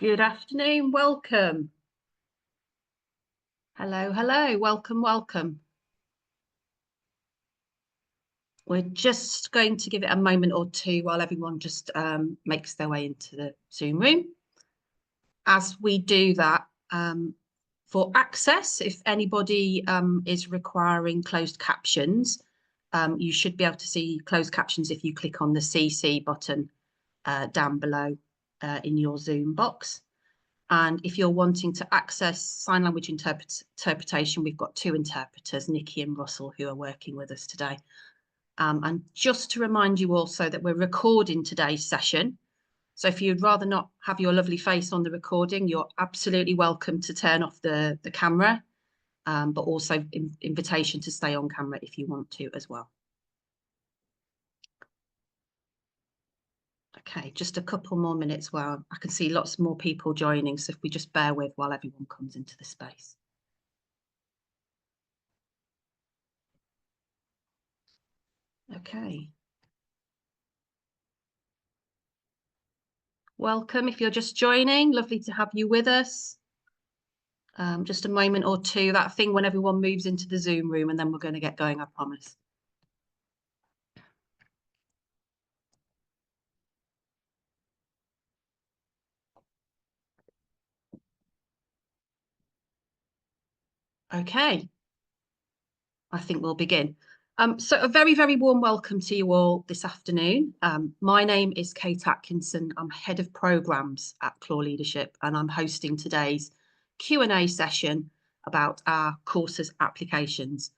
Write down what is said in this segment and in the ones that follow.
Good afternoon, welcome. Hello, hello, welcome, welcome. We're just going to give it a moment or two while everyone just makes their way into the Zoom room. As we do that, for access, if anybody is requiring closed captions, you should be able to see closed captions if you click on the CC button down below in your Zoom box. And if you're wanting to access sign language interpretation, we've got two interpreters, Nikki and Russell, who are working with us today. And just to remind you also that we're recording today's session. So if you'd rather not have your lovely face on the recording, you're absolutely welcome to turn off the camera, but also invitation to stay on camera if you want to as well. Okay, just a couple more minutes while I can see lots more people joining. So if we just bear with while everyone comes into the space. Okay. Welcome if you're just joining. Lovely to have you with us. Just a moment or two, that thing when everyone moves into the Zoom room, and then we're going to get going, I promise. Okay, I think we'll begin. So a very, very warm welcome to you all this afternoon. My name is Kate Atkinson. I'm Head of Programmes at Clore Leadership, and I'm hosting today's Q&A session about our courses applications.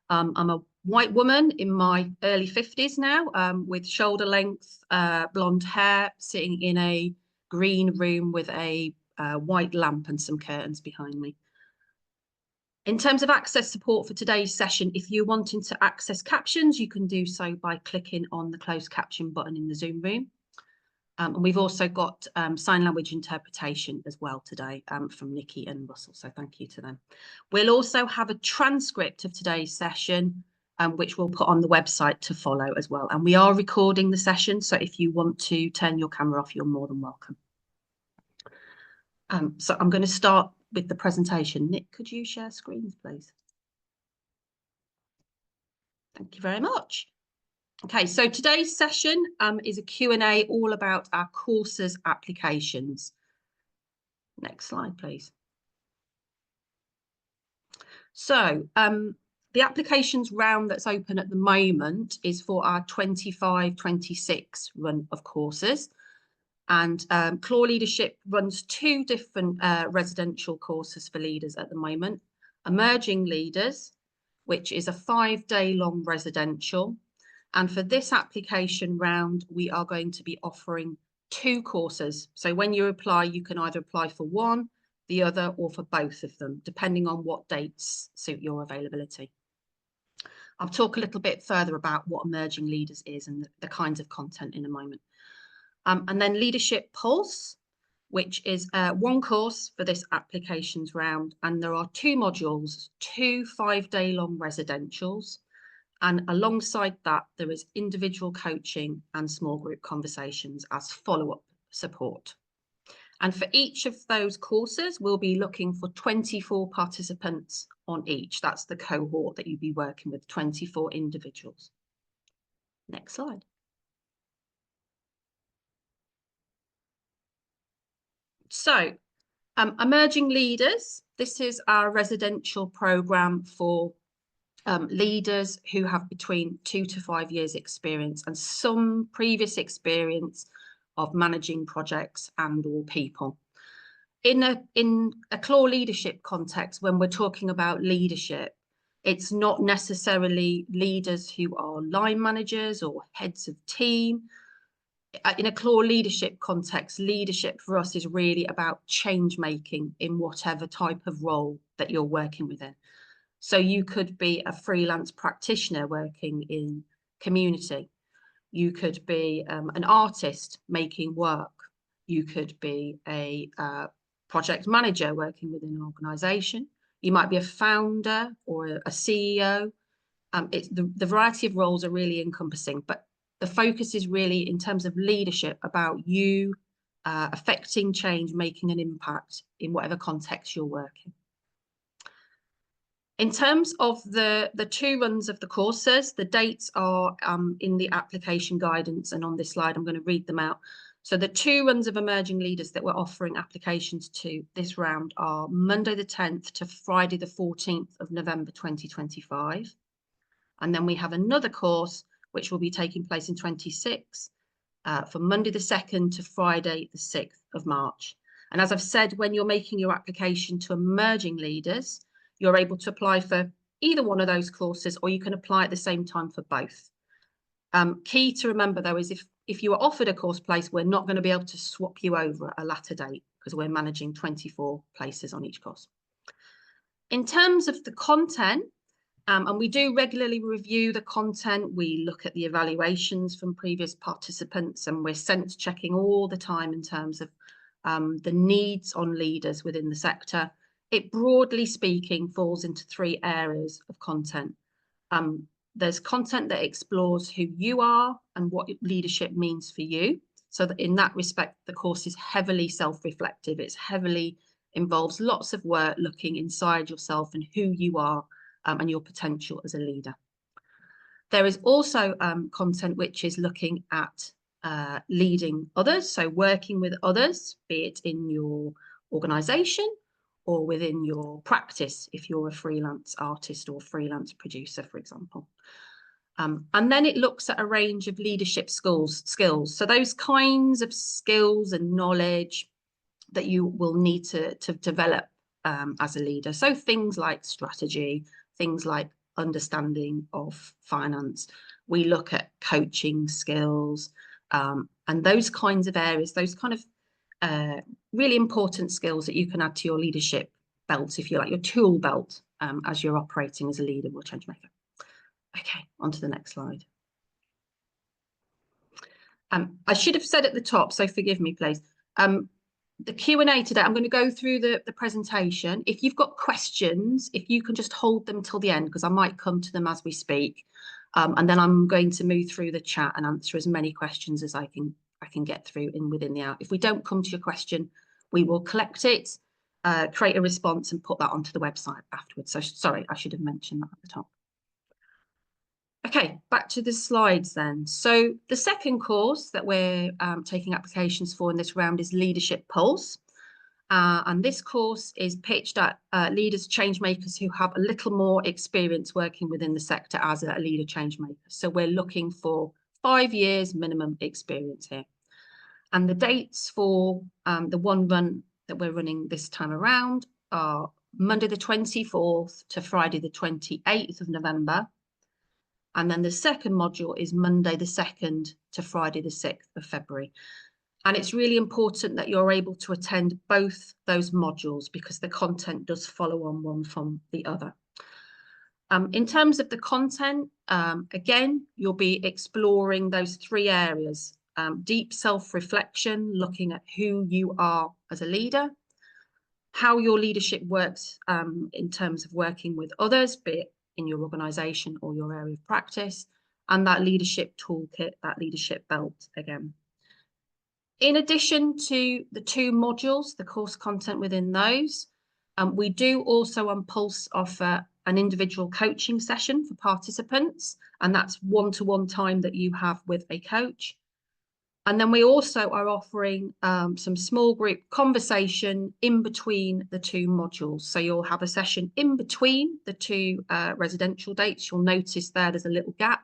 I'm a white woman in my early 50s now, with shoulder length blonde hair, sitting in a green room with a white lamp and some curtains behind me. In terms of access support for today's session, if you're wanting to access captions, you can do so by clicking on the closed caption button in the Zoom room. And we've also got sign language interpretation as well today from Nikki and Russell, so thank you to them. We'll also have a transcript of today's session, which we'll put on the website to follow as well. And we are recording the session, so if you want to turn your camera off, you're more than welcome. So I'm going to start with the presentation. Nick, could you share screens, please? Thank you very much. Okay, so today's session is a Q&A all about our courses applications. Next slide, please. So the applications round that's open at the moment is for our 25-26 run of courses. And Clore Leadership runs two different residential courses for leaders at the moment. Emerging Leaders, which is a 5-day-long residential. And for this application round, we are going to be offering two courses. So when you apply, you can either apply for one, the other, or for both of them, depending on what dates suit your availability. I'll talk a little bit further about what Emerging Leaders is and the kinds of content in a moment. And then Leadership Pulse, which is one course for this applications round. And there are two modules, two 5-day-long residentials. And alongside that, there is individual coaching and small group conversations as follow-up support. And for each of those courses, we'll be looking for 24 participants on each. That's the cohort that you'll be working with, 24 individuals. Next slide. So, Emerging Leaders, this is our residential programme for leaders who have between 2 to 5 years experience and some previous experience of managing projects and or people. In a Clore leadership context, when we're talking about leadership, it's not necessarily leaders who are line managers or heads of team. In a Clore leadership context, leadership for us is really about change making in whatever type of role that you're working within. So you could be a freelance practitioner working in community. You could be an artist making work. You could be a project manager working within an organisation. You might be a founder or a CEO. The variety of roles are really encompassing, but the focus is really in terms of leadership about you affecting change, making an impact in whatever context you're working. In terms of the 2 runs of the courses, the dates are in the application guidance, and on this slide I'm going to read them out. So the 2 runs of emerging leaders that we're offering applications to this round are Monday the 10th to Friday the 14th of November 2025. And then we have another course which will be taking place in 26 from Monday the 2nd to Friday the 6th of March. And as I've said, when you're making your application to emerging leaders, you're able to apply for either one of those courses, or you can apply at the same time for both. Key to remember, though, is if you are offered a course place, we're not going to be able to swap you over at a latter date because we're managing 24 places on each course. In terms of the content, and we do regularly review the content, we look at the evaluations from previous participants, and we're sense checking all the time in terms of the needs on leaders within the sector. It, broadly speaking, falls into 3 areas of content. There's content that explores who you are and what leadership means for you. So that in that respect, the course is heavily self-reflective. It's heavily involves lots of work looking inside yourself and who you are and your potential as a leader. There is also content which is looking at leading others, so working with others, be it in your organisation or within your practice, if you're a freelance artist or freelance producer, for example. And then it looks at a range of leadership skills. So those kinds of skills and knowledge that you will need to develop as a leader. So things like strategy, things like understanding of finance. We look at coaching skills and those kinds of areas, those kind of really important skills that you can add to your leadership belt, if you like, your tool belt, as you're operating as a leader or change maker. Okay, on to the next slide. I should have said at the top, so forgive me, please. The Q&A today, I'm going to go through the presentation. If you've got questions, if you can just hold them till the end, because I might come to them as we speak. And then I'm going to move through the chat and answer as many questions as I can get through within the hour. If we don't come to your question, we will collect it, create a response and put that onto the website afterwards. So sorry, I should have mentioned that at the top. Okay, back to the slides then. So the second course that we're taking applications for in this round is Leadership Pulse. And this course is pitched at leaders, change makers who have a little more experience working within the sector as a leader change maker. So we're looking for 5 years minimum experience here. And the dates for the one run that we're running this time around are Monday the 24th to Friday the 28th of November. And then the second module is Monday the 2nd to Friday the 6th of February. And it's really important that you're able to attend both those modules because the content does follow on one from the other. In terms of the content, again, you'll be exploring those 3 areas. Deep self-reflection, looking at who you are as a leader, how your leadership works in terms of working with others, be it in your organisation or your area of practice, and that leadership toolkit, that leadership belt again. In addition to the 2 modules, the course content within those, we do also on Pulse offer an individual coaching session for participants, and that's one-to-one time that you have with a coach. And then we also are offering some small group conversation in between the 2 modules. So you'll have a session in between the 2 residential dates. You'll notice there's a little gap.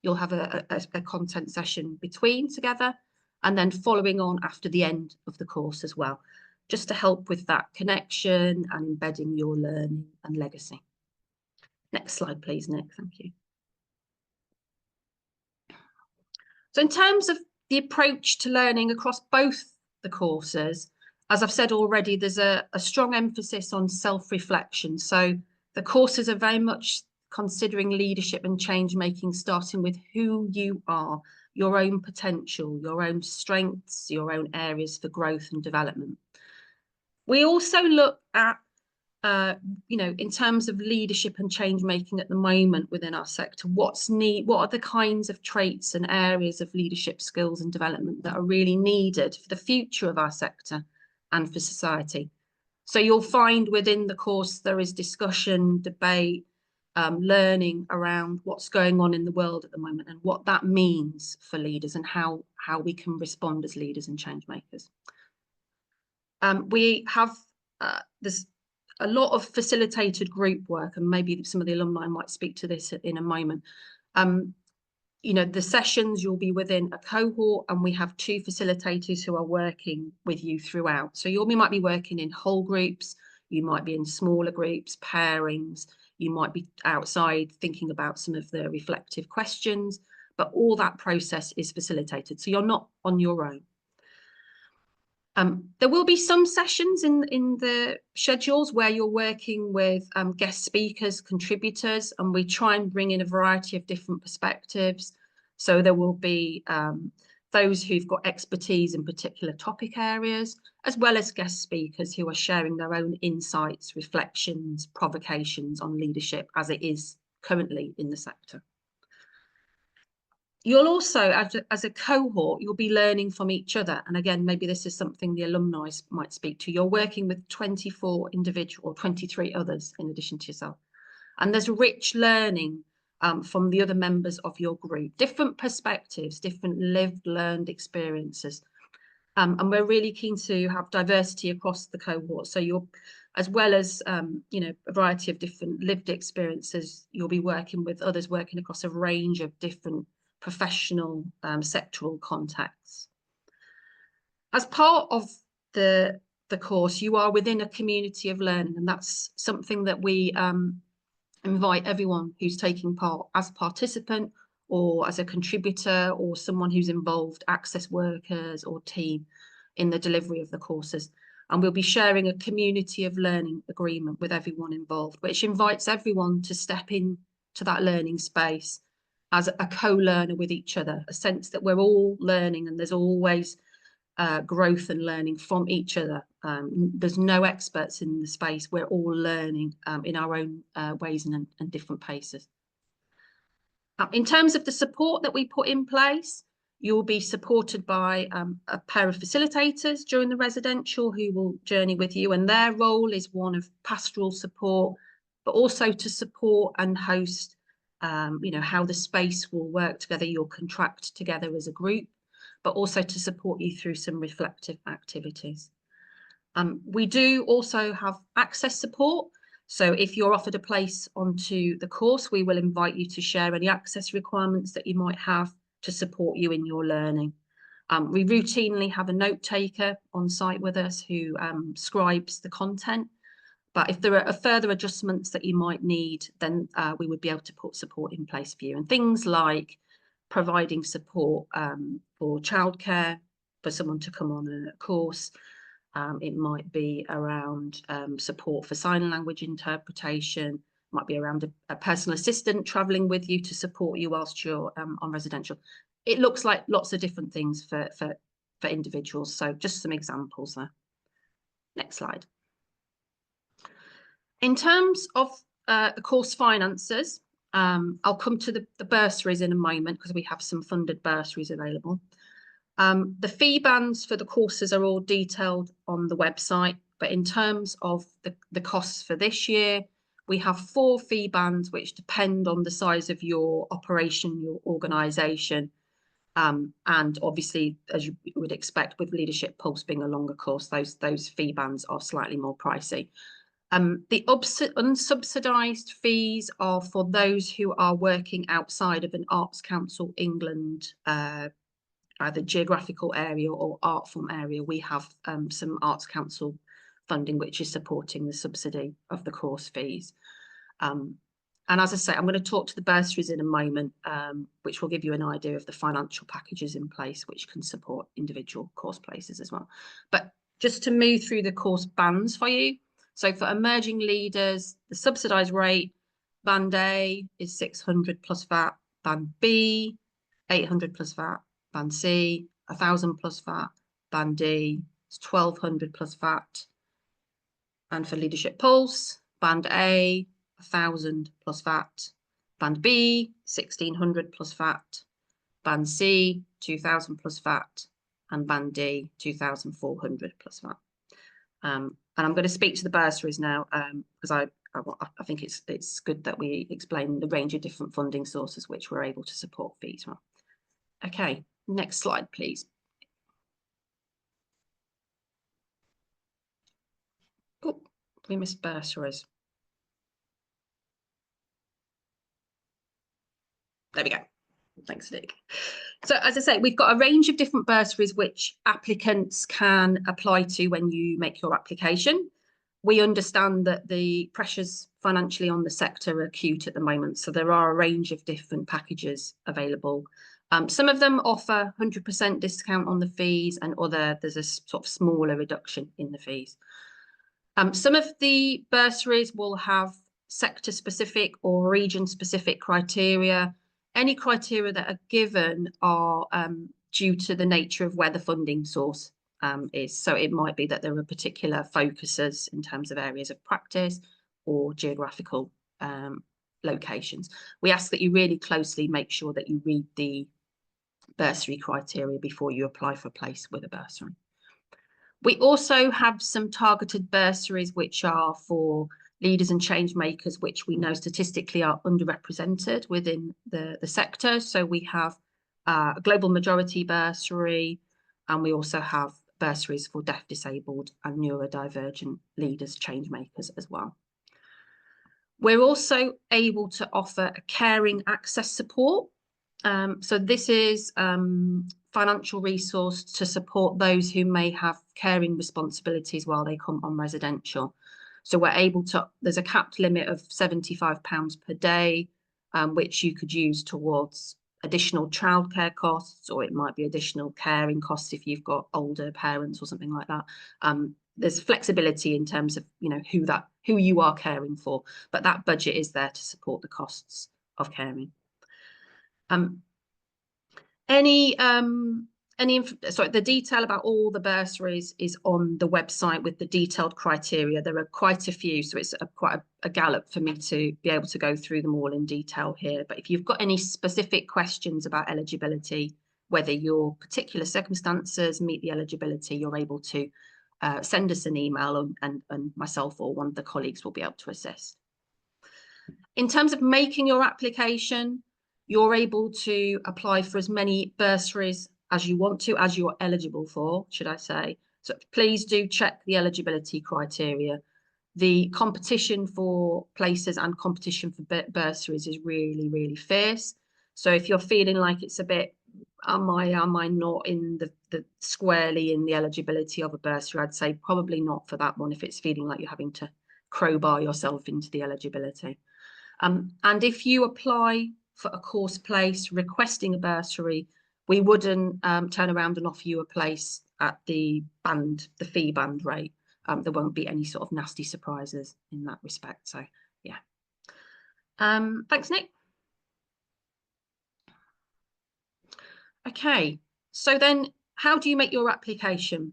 You'll have a content session between together, and then following on after the end of the course as well, just to help with that connection and embedding your learning and legacy. Next slide, please, Nick. Thank you. So in terms of the approach to learning across both the courses, as I've said already, there's a strong emphasis on self-reflection. So the courses are very much considering leadership and change making, starting with who you are, your own potential, your own strengths, your own areas for growth and development. We also look at you know, in terms of leadership and change making at the moment within our sector, what are the kinds of traits and areas of leadership skills and development that are really needed for the future of our sector and for society. So you'll find within the course there is discussion, debate, learning around what's going on in the world at the moment and what that means for leaders and how we can respond as leaders and change makers. We have there's a lot of facilitated group work, and maybe some of the alumni might speak to this in a moment. You know, the sessions, you'll be within a cohort, and we have 2 facilitators who are working with you throughout. So you might be working in whole groups, you might be in smaller groups, pairings, you might be outside thinking about some of the reflective questions, but all that process is facilitated. So you're not on your own. There will be some sessions in the schedules where you're working with guest speakers, contributors, and we try and bring in a variety of different perspectives. So there will be those who've got expertise in particular topic areas, as well as guest speakers who are sharing their own insights, reflections, provocations on leadership as it is currently in the sector. You'll also, as a cohort, you'll be learning from each other. And again, maybe this is something the alumni might speak to. You're working with 24 individual or 23 others in addition to yourself. And there's rich learning from the other members of your group, different perspectives, different lived, learned experiences. And we're really keen to have diversity across the cohort. So you're, as well as, you know, a variety of different lived experiences, you'll be working with others working across a range of different professional sectoral contexts. As part of the course, you are within a community of learning, and that's something that we invite everyone who's taking part as a participant or as a contributor or someone who's involved, access workers or team, in the delivery of the courses. And we'll be sharing a community of learning agreement with everyone involved, which invites everyone to step into that learning space as a co-learner with each other, a sense that we're all learning and there's always growth and learning from each other. There's no experts in the space. We're all learning in our own ways and different paces. In terms of the support that we put in place, you'll be supported by a pair of facilitators during the residential who will journey with you, and their role is one of pastoral support, but also to support and host you know, how the space will work together. You'll contract together as a group, but also to support you through some reflective activities. We do also have access support. So if you're offered a place onto the course, we will invite you to share any access requirements that you might have to support you in your learning. We routinely have a note taker on site with us who scribes the content. But if there are further adjustments that you might need, then we would be able to put support in place for you. And things like providing support for childcare, for someone to come on a course. It might be around support for sign language interpretation. It might be around a personal assistant travelling with you to support you whilst you're on residential. It looks like lots of different things for individuals. So just some examples there. Next slide. In terms of the course finances, I'll come to the bursaries in a moment because we have some funded bursaries available. The fee bands for the courses are all detailed on the website, but in terms of the costs for this year, we have 4 fee bands which depend on the size of your operation, your organisation, and obviously, as you would expect with Leadership Pulse being a longer course, those fee bands are slightly more pricey. The unsubsidised fees are for those who are working outside of an Arts Council England either geographical area or art form area. We have some Arts Council funding which is supporting the subsidy of the course fees. And as I say, I'm going to talk to the bursaries in a moment, which will give you an idea of the financial packages in place which can support individual course places as well. But just to move through the course bands for you. So for emerging leaders, the subsidised rate, band A is 600 plus VAT, band B, 800 plus VAT, band C, 1,000 plus VAT, band D is 1,200 plus VAT, And for Leadership Pulse, Band A, 1,000 plus VAT. Band B, 1,600 plus VAT. Band C, 2,000 plus VAT. And Band D, 2,400 plus VAT. And I'm going to speak to the bursaries now because I think it's good that we explain the range of different funding sources which we're able to support fees from. Okay, next slide, please. Oh, we missed bursaries. There we go. Thanks, Nick. So as I say, we've got a range of different bursaries which applicants can apply to when you make your application. We understand that the pressures financially on the sector are acute at the moment, so there are a range of different packages available. Some of them offer 100% discount on the fees, and there's a sort of smaller reduction in the fees. Some of the bursaries will have sector-specific or region-specific criteria. Any criteria that are given are due to the nature of where the funding source is. So it might be that there are particular focuses in terms of areas of practice or geographical locations. We ask that you really closely make sure that you read the bursary criteria before you apply for a place with a bursary. We also have some targeted bursaries which are for leaders and change makers, which we know statistically are underrepresented within the sector. So we have a global majority bursary, and we also have bursaries for deaf, disabled and neurodivergent leaders, change makers as well. We're also able to offer a caring access support. So this is financial resource to support those who may have caring responsibilities while they come on residential. So we're able to, there's a capped limit of £75 per day, which you could use towards additional childcare costs, or it might be additional caring costs if you've got older parents or something like that. There's flexibility in terms of, you know, who you are caring for, but that budget is there to support the costs of caring. The detail about all the bursaries is on the website with the detailed criteria. There are quite a few, so it's quite a gallop for me to be able to go through them all in detail here. But if you've got any specific questions about eligibility, whether your particular circumstances meet the eligibility, you're able to send us an email, and myself or one of the colleagues will be able to assist. In terms of making your application, you're able to apply for as many bursaries as you want to, as you're eligible for, should I say. So please do check the eligibility criteria. The competition for places and competition for bursaries is really, really fierce. So if you're feeling like it's a bit, am I not in the squarely in the eligibility of a bursary, I'd say probably not for that one if it's feeling like you're having to crowbar yourself into the eligibility. And if you apply for a course place requesting a bursary, we wouldn't turn around and offer you a place at the fee band rate. There won't be any sort of nasty surprises in that respect. So yeah. Thanks, Nick. Okay, so then how do you make your application?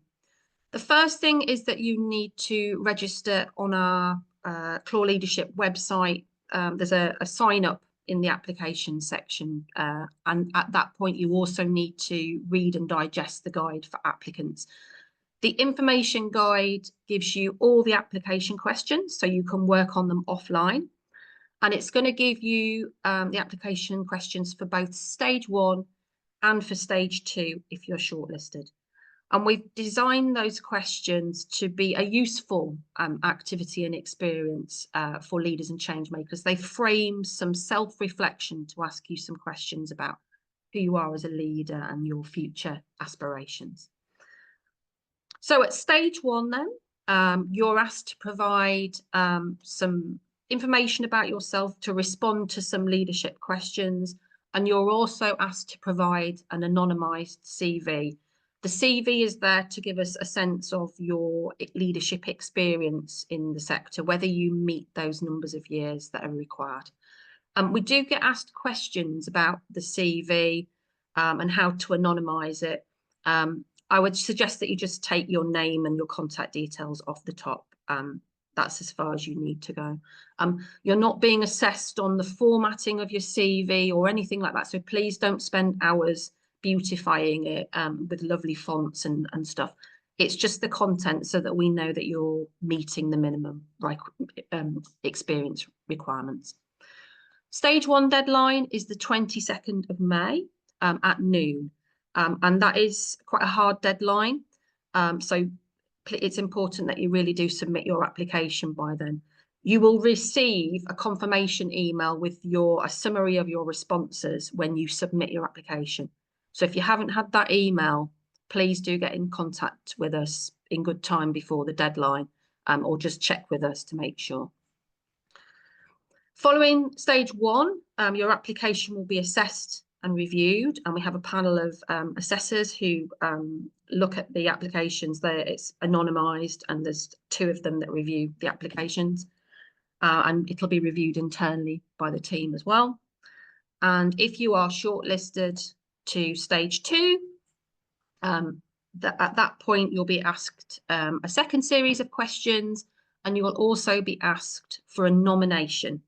The first thing is that you need to register on our Clore Leadership website. There's a sign up in the application section, and at that point you also need to read and digest the guide for applicants. The information guide gives you all the application questions so you can work on them offline, and it's going to give you the application questions for both stage 1 and for stage 2 if you're shortlisted. And we've designed those questions to be a useful activity and experience for leaders and change makers. They frame some self-reflection to ask you some questions about who you are as a leader and your future aspirations. So at stage 1 then, you're asked to provide some information about yourself to respond to some leadership questions, and you're also asked to provide an anonymised CV. The CV is there to give us a sense of your leadership experience in the sector, whether you meet those numbers of years that are required. We do get asked questions about the CV and how to anonymise it. I would suggest that you just take your name and your contact details off the top that's as far as you need to go. You're not being assessed on the formatting of your CV or anything like that. So please don't spend hours beautifying it with lovely fonts and stuff. It's just the content so that we know that you're meeting the minimum experience requirements. Stage 1 deadline is the 22nd of May at noon. And that is quite a hard deadline. So it's important that you really do submit your application by then. You will receive a confirmation email with a summary of your responses when you submit your application. So if you haven't had that email, please do get in contact with us in good time before the deadline, or just check with us to make sure. Following stage 1, your application will be assessed and reviewed, and we have a panel of assessors who look at the applications. It's anonymised, and there's 2 of them that review the applications, and it'll be reviewed internally by the team as well. And if you are shortlisted to stage 2, at that point you'll be asked a second series of questions, and you will also be asked for a nomination.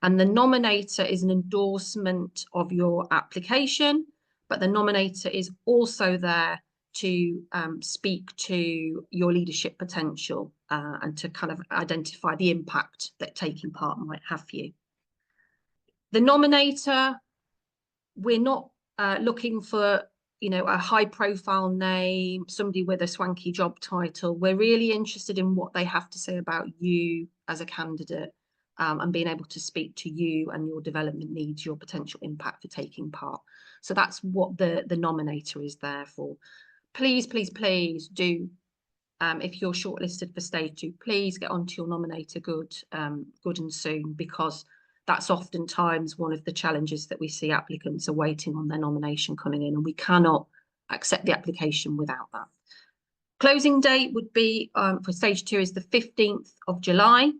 And the nominator is an endorsement of your application, but the nominator is also there to speak to your leadership potential and to kind of identify the impact that taking part might have for you. The nominator, we're not looking for, you know, a high profile name, somebody with a swanky job title. We're really interested in what they have to say about you as a candidate. And being able to speak to you and your development needs, your potential impact for taking part. So that's what the nominator is there for. Please, please, please do, if you're shortlisted for stage 2, please get onto your nominator good and soon, because that's oftentimes one of the challenges that we see. Applicants are waiting on their nomination coming in, and we cannot accept the application without that. Closing date would be for stage 2 is the 15th of July.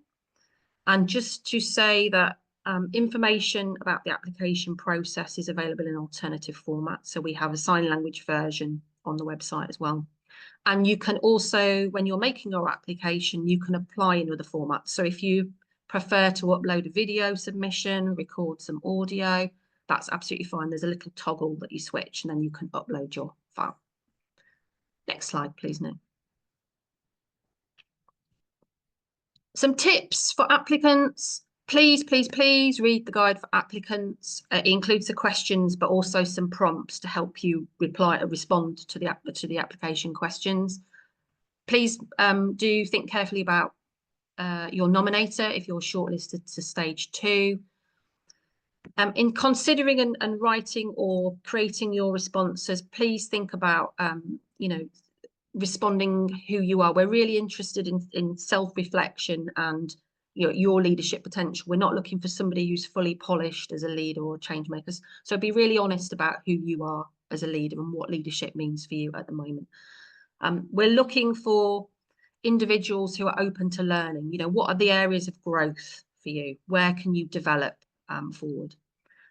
And just to say that information about the application process is available in alternative format. So we have a sign language version on the website as well. And you can also, when you're making your application, you can apply in other formats. So if you prefer to upload a video submission, record some audio, that's absolutely fine. There's a little toggle that you switch, and then you can upload your file. Next slide, please, Nick. Some tips for applicants. Please, please, please read the guide for applicants. It includes the questions, but also some prompts to help you respond to the application questions. Please do think carefully about your nominator if you're shortlisted to stage 2. In considering and writing or creating your responses, please think about, you know, responding who you are. We're really interested in self-reflection and your leadership potential. We're not looking for somebody who's fully polished as a leader or change makers. So be really honest about who you are as a leader and what leadership means for you at the moment. We're looking for individuals who are open to learning. You know, what are the areas of growth for you? Where can you develop forward?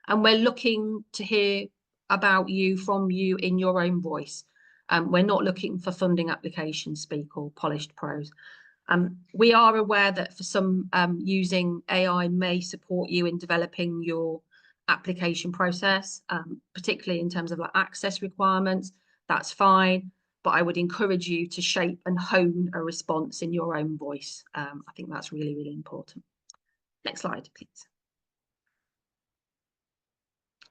And we're looking to hear about you, from you, in your own voice. We're not looking for funding application speak or polished prose. We are aware that for some, using AI may support you in developing your application process, particularly in terms of like access requirements. That's fine, but I would encourage you to shape and hone a response in your own voice. I think that's really, really important. Next slide, please.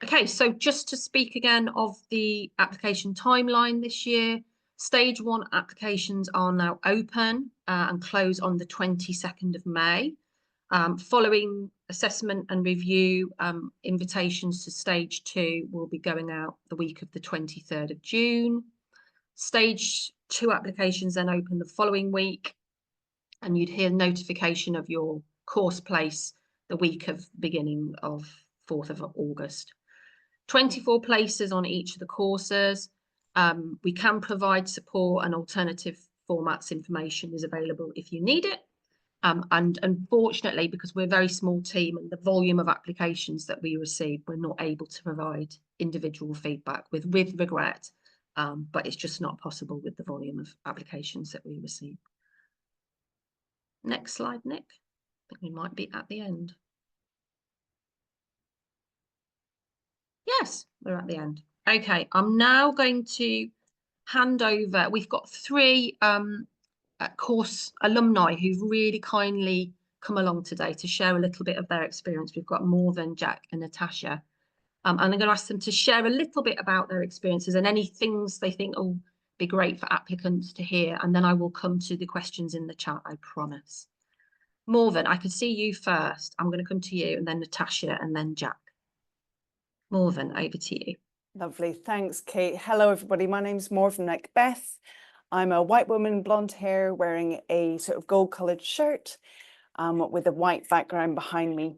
Okay, so just to speak again of the application timeline this year, stage 1 applications are now open and close on the 22nd of May. Following assessment and review, invitations to stage 2 will be going out the week of the 23rd of June. Stage 2 applications then open the following week, and you'd hear notification of your course place the week of beginning of 4th of August. 24 places on each of the courses. We can provide support, and alternative formats information is available if you need it. And unfortunately, because we're a very small team and the volume of applications that we receive, we're not able to provide individual feedback with regret, but it's just not possible with the volume of applications that we receive. Next slide, Nick. I think we might be at the end. Yes, we're at the end. Okay, I'm now going to hand over. We've got three course alumni who've really kindly come along today to share a little bit of their experience. We've got Morven, Jack, and Natasha. And I'm going to ask them to share a little bit about their experiences and any things they think will be great for applicants to hear. And then I will come to the questions in the chat, I promise. Morven, I could see you first. I'm going to come to you, and then Natasha, and then Jack. Morven, over to you. Lovely. Thanks, Kate. Hello, everybody. My name's Morven Macbeth. I'm a white woman, blonde hair, wearing a sort of gold-coloured shirt with a white background behind me.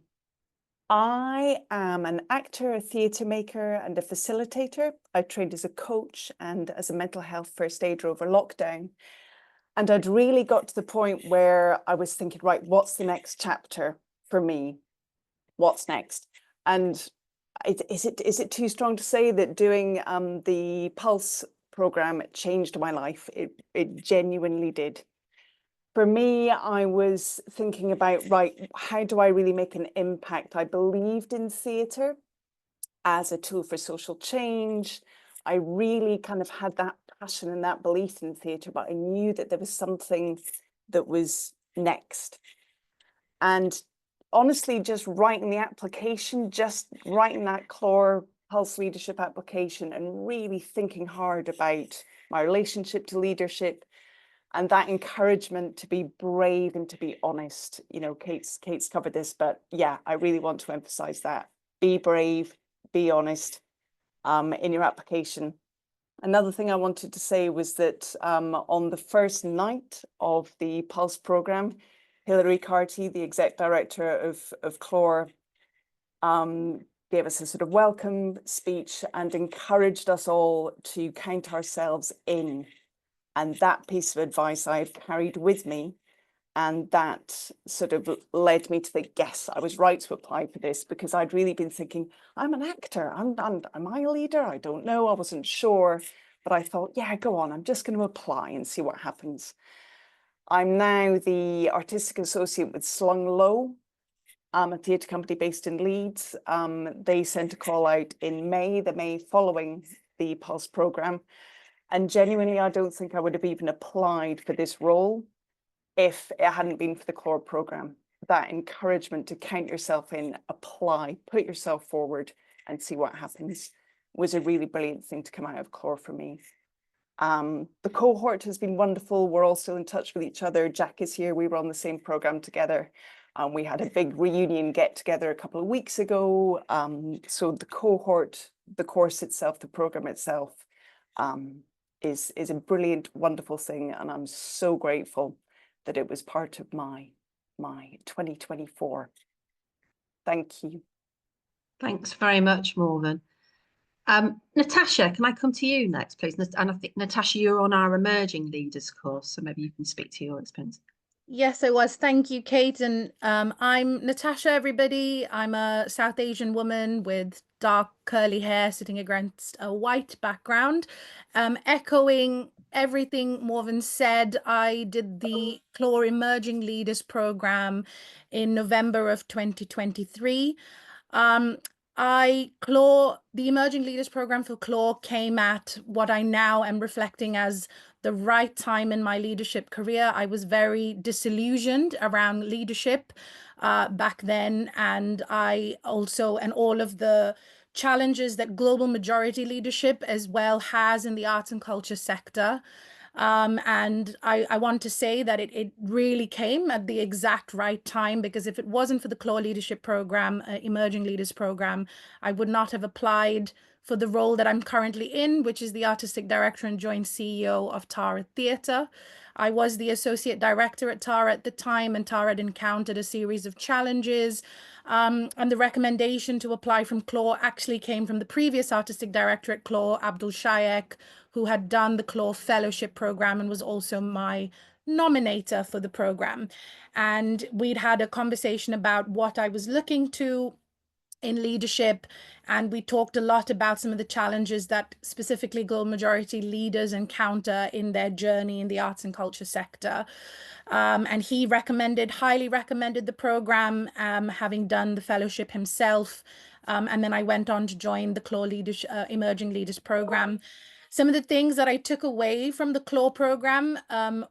I am an actor, a theatre maker, and a facilitator. I trained as a coach and as a mental health first aider over lockdown. And I'd really got to the point where I was thinking, right, what's the next chapter for me? What's next? And is it too strong to say that doing the Pulse program changed my life? It genuinely did. For me, I was thinking about, right, how do I really make an impact? I believed in theatre as a tool for social change. I really kind of had that passion and that belief in theatre, but I knew that there was something that was next. And honestly, just writing the application, just writing that Clore Pulse leadership application and really thinking hard about my relationship to leadership and that encouragement to be brave and to be honest. You know, Kate's covered this, but yeah, I really want to emphasize that. Be brave, be honest in your application. Another thing I wanted to say was that on the first night of the Pulse program, Hilary Carty, the exec director of Clore, gave us a sort of welcome speech and encouraged us all to count ourselves in. And that piece of advice I've carried with me. And that sort of led me to think, yes, I was right to apply for this, because I'd really been thinking, I'm an actor. Am I a leader? I don't know. I wasn't sure. But I thought, yeah, go on. I'm just going to apply and see what happens. I'm now the artistic associate with Slung Low, a theatre company based in Leeds. They sent a call out in May, the May following the Pulse programme. And genuinely, I don't think I would have even applied for this role if it hadn't been for the Clore programme. That encouragement to count yourself in, apply, put yourself forward and see what happens was a really brilliant thing to come out of Clore for me. The cohort has been wonderful. We're all still in touch with each other. Jack is here. We were on the same programme together. We had a big reunion get together a couple of weeks ago. So the cohort, the course itself, the programme itself is a brilliant, wonderful thing. And I'm so grateful that it was part of my 2024. Thank you. Thanks very much, Morven. Natasha, can I come to you next, please? And I think, Natasha, you're on our emerging leaders course, so maybe you can speak to your experience. Yes, I was. Thank you, Kate. And I'm Natasha, everybody. I'm a South Asian woman with dark curly hair sitting against a white background. Echoing everything Morven said, I did the Clore Emerging Leaders program in November of 2023. The Emerging Leaders program for Clore came at what I now am reflecting as the right time in my leadership career. I was very disillusioned around leadership back then, and all of the challenges that global majority leadership as well has in the arts and culture sector. And I want to say that it really came at the exact right time, because if it wasn't for the Clore Leadership Program, Emerging Leaders Program, I would not have applied for the role that I'm currently in, which is the Artistic Director and Joint CEO of Tara Theatre. I was the Associate Director at Tara at the time, and Tara had encountered a series of challenges. And the recommendation to apply from Clore actually came from the previous Artistic Director at Clore, Abdul Shayek, who had done the Clore Fellowship Program and was also my nominator for the program. And we'd had a conversation about what I was looking to in leadership, and we talked a lot about some of the challenges that specifically global majority leaders encounter in their journey in the arts and culture sector. And he highly recommended the program, having done the fellowship himself. And then I went on to join the Clore Emerging Leaders program. Some of the things that I took away from the Clore program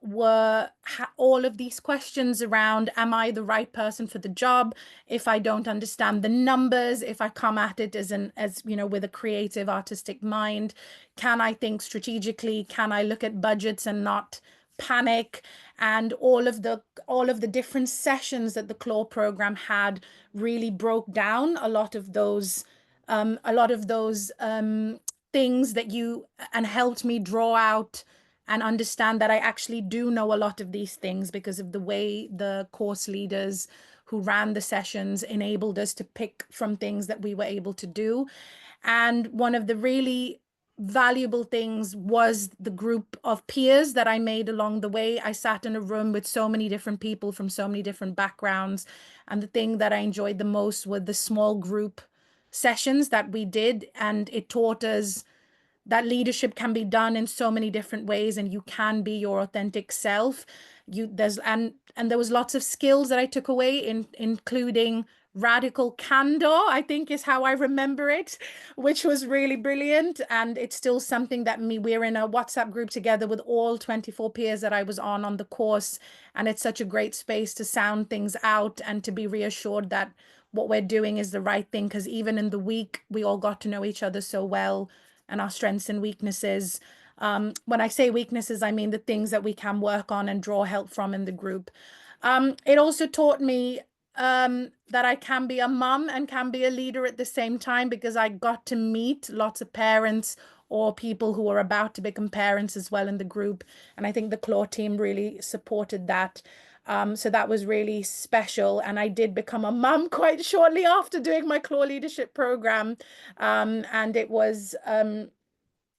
were all of these questions around, am I the right person for the job? If I don't understand the numbers, if I come at it as with a creative, artistic mind, can I think strategically? Can I look at budgets and not panic? And all of the different sessions that the Clore program had really broke down a lot of those things and helped me draw out and understand that I actually do know a lot of these things because of the way the course leaders who ran the sessions enabled us to pick from things that we were able to do. And one of the really valuable things was the group of peers that I made along the way. I sat in a room with so many different people from so many different backgrounds. And the thing that I enjoyed the most were the small group sessions that we did, and it taught us that leadership can be done in so many different ways, and you can be your authentic self. And there was lots of skills that I took away, including radical candor, I think is how I remember it, which was really brilliant. And it's still something that we're in a WhatsApp group together with all 24 peers that I was on the course, and it's such a great space to sound things out and to be reassured that what we're doing is the right thing, because even in the week we all got to know each other so well, and our strengths and weaknesses. When I say weaknesses, I mean the things that we can work on and draw help from in the group. It also taught me that I can be a mum and can be a leader at the same time, because I got to meet lots of parents or people who are about to become parents as well in the group. And I think the Clore team really supported that. So that was really special. And I did become a mum quite shortly after doing my Clore leadership program. And it was,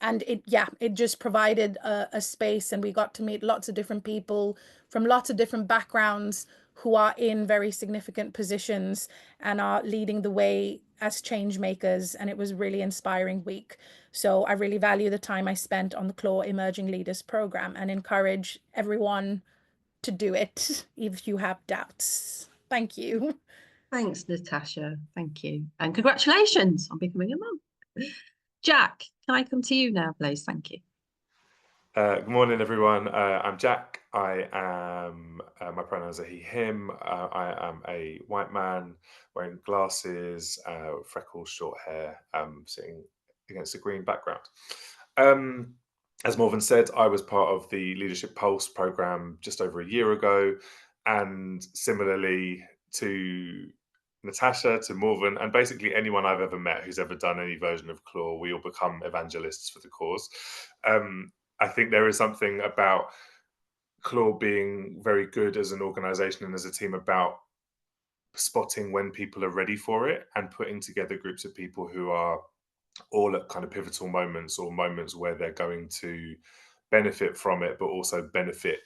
it just provided a space, and we got to meet lots of different people from lots of different backgrounds who are in very significant positions and are leading the way as change makers. And it was a really inspiring week. So I really value the time I spent on the Clore Emerging Leaders program and encourage everyone to do it if you have doubts. Thank you. Thanks, Natasha. Thank you. And congratulations on becoming a mum. Jack, can I come to you now, please? Thank you. Good morning, everyone. I'm Jack. I am, my pronouns are he, him. I am a white man wearing glasses, freckles, short hair, sitting against a green background. As Morven said, I was part of the Leadership Pulse program just over a year ago, and similarly to Natasha, to Morven, and basically anyone I've ever met who's ever done any version of Clore, we all become evangelists for the cause. I think there is something about Clore being very good as an organization and as a team about spotting when people are ready for it and putting together groups of people who are all at kind of pivotal moments, or moments where they're going to benefit from it, but also benefit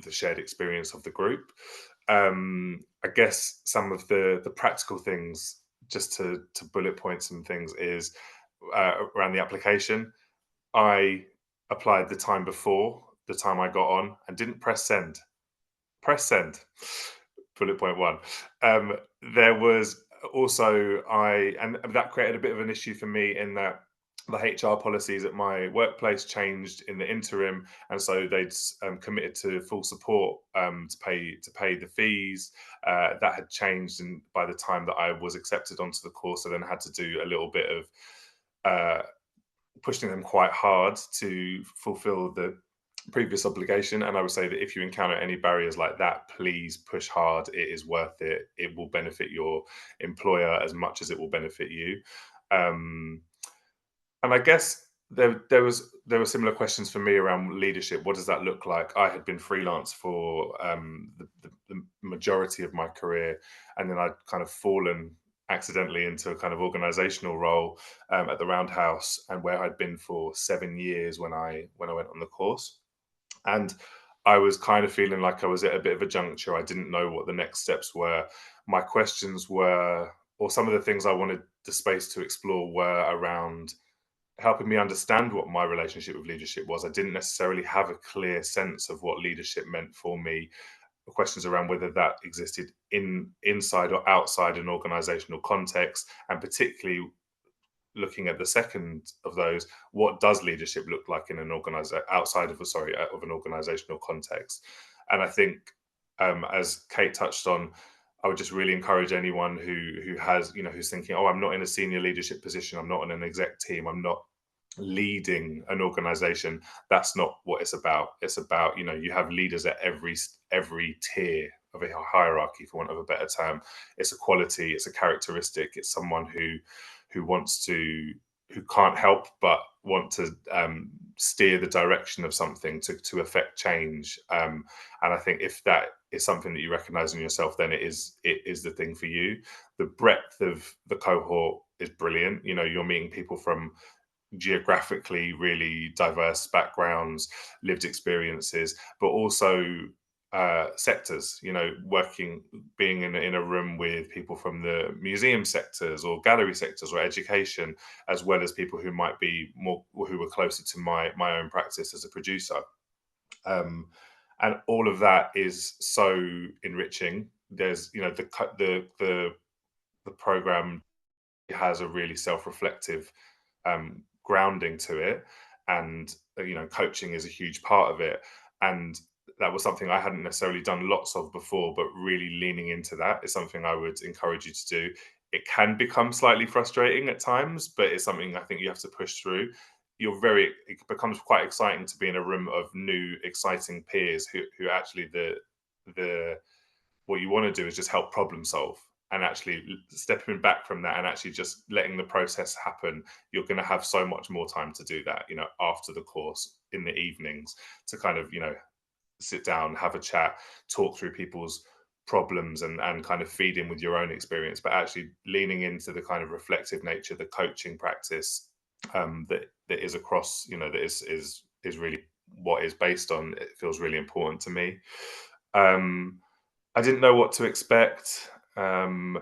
the shared experience of the group. I guess some of the practical things, just to bullet point some things, is around the application. I applied the time before the time I got on and didn't press send. Press send. Bullet point one. There was also, and that created a bit of an issue for me in that the HR policies at my workplace changed in the interim, and so they'd committed to full support to pay the fees. That had changed, and by the time that I was accepted onto the course, I then had to do a little bit of pushing them quite hard to fulfill the previous obligation. And I would say that if you encounter any barriers like that, please push hard. It is worth it. It will benefit your employer as much as it will benefit you. And I guess there were similar questions for me around leadership. What does that look like? I had been freelance for the majority of my career, and then I'd kind of fallen accidentally into a kind of organizational role at the Roundhouse, and where I'd been for 7 years when I went on the course. And I was kind of feeling like I was at a bit of a juncture. I didn't know what the next steps were. My questions were or some of the things I wanted the space to explore were around helping me understand what my relationship with leadership was. I didn't necessarily have a clear sense of what leadership meant for me. Questions around whether that existed inside or outside an organizational context, and particularly looking at the second of those, what does leadership look like in an outside of of an organizational context? And I think, as Kate touched on, I would just really encourage anyone who has, who's thinking, oh, I'm not in a senior leadership position, I'm not in an exec team, I'm not leading an organization. That's not what it's about. It's about, you have leaders at every tier of a hierarchy, for want of a better term. It's a quality, it's a characteristic, it's someone who can't help but want to steer the direction of something to affect change. And I think if that is something that you recognize in yourself, then it is the thing for you. The breadth of the cohort is brilliant. You're meeting people from geographically really diverse backgrounds, lived experiences, but also sectors, being in a room with people from the museum sectors or gallery sectors or education, as well as people who might be who were closer to my own practice as a producer. And all of that is so enriching. There's, the program has a really self-reflective grounding to it, and coaching is a huge part of it, and that was something I hadn't necessarily done lots of before, but really leaning into that is something I would encourage you to do. It can become slightly frustrating at times, but it's something I think you have to push through. It becomes quite exciting to be in a room of new, exciting peers who actually what you want to do is just help problem solve, and actually stepping back from that and actually just letting the process happen. You're going to have so much more time to do that, after the course in the evenings, to kind of, sit down, have a chat, talk through people's problems and kind of feed in with your own experience, but actually leaning into the kind of reflective nature, the coaching practice that is across, that is really what is based on. It feels really important to me. I didn't know what to expect. And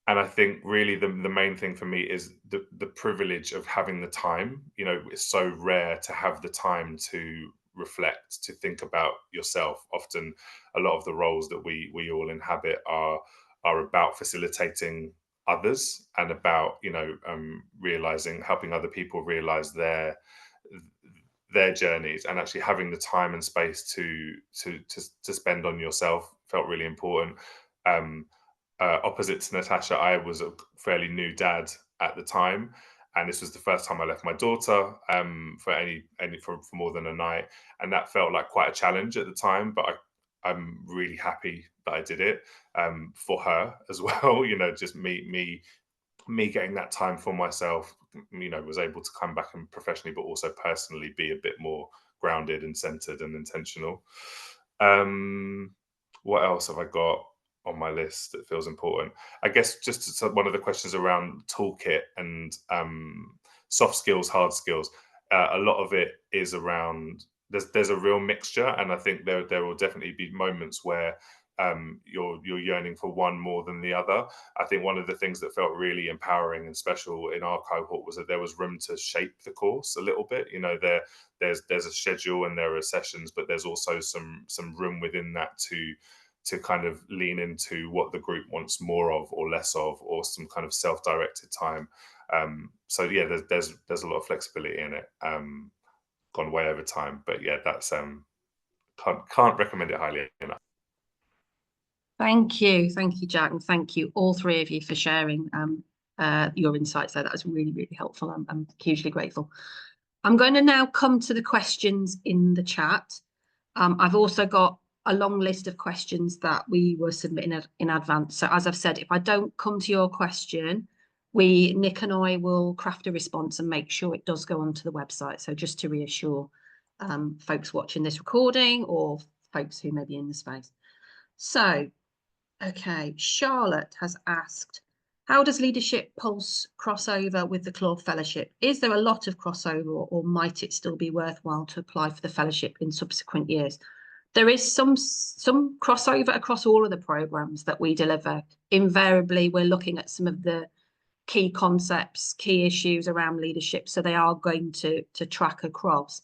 I think really the main thing for me is the privilege of having the time. It's so rare to have the time to reflect, to think about yourself. Often a lot of the roles that we all inhabit are about facilitating others and about, helping other people realize their journeys, and actually having the time and space to spend on yourself felt really important. Opposite to Natasha, I was a fairly new dad at the time, and this was the first time I left my daughter for more than a night, and that felt like quite a challenge at the time. But I'm really happy that I did it for her as well. Just me getting that time for myself. Was able to come back and professionally, but also personally, be a bit more grounded and centered and intentional. What else have I got on my list that feels important? I guess just one of the questions around toolkit and soft skills, hard skills. A lot of it is around, there's a real mixture, and I think there will definitely be moments where you're yearning for one more than the other. I think one of the things that felt really empowering and special in our cohort was that there was room to shape the course a little bit. There's a schedule and there are sessions, but there's also some room within that to kind of lean into what the group wants more of or less of, or some kind of self-directed time. So yeah, there's a lot of flexibility in it. Gone way over time, but yeah, that's can't recommend it highly enough. Thank you, Jack, and thank you all three of you for sharing your insights there. That was really, really helpful. I'm hugely grateful. I'm going to now come to the questions in the chat. I've also got a long list of questions that we were submitting in advance. So as I've said, if I don't come to your question, Nick and I will craft a response and make sure it does go onto the website. So just to reassure folks watching this recording or folks who may be in the space. So, okay, Charlotte has asked, how does Leadership Pulse cross over with the Clore Fellowship? Is there a lot of crossover, or might it still be worthwhile to apply for the fellowship in subsequent years? There is some crossover across all of the programs that we deliver. Invariably, we're looking at some of the key concepts, key issues around leadership, so they are going to track across.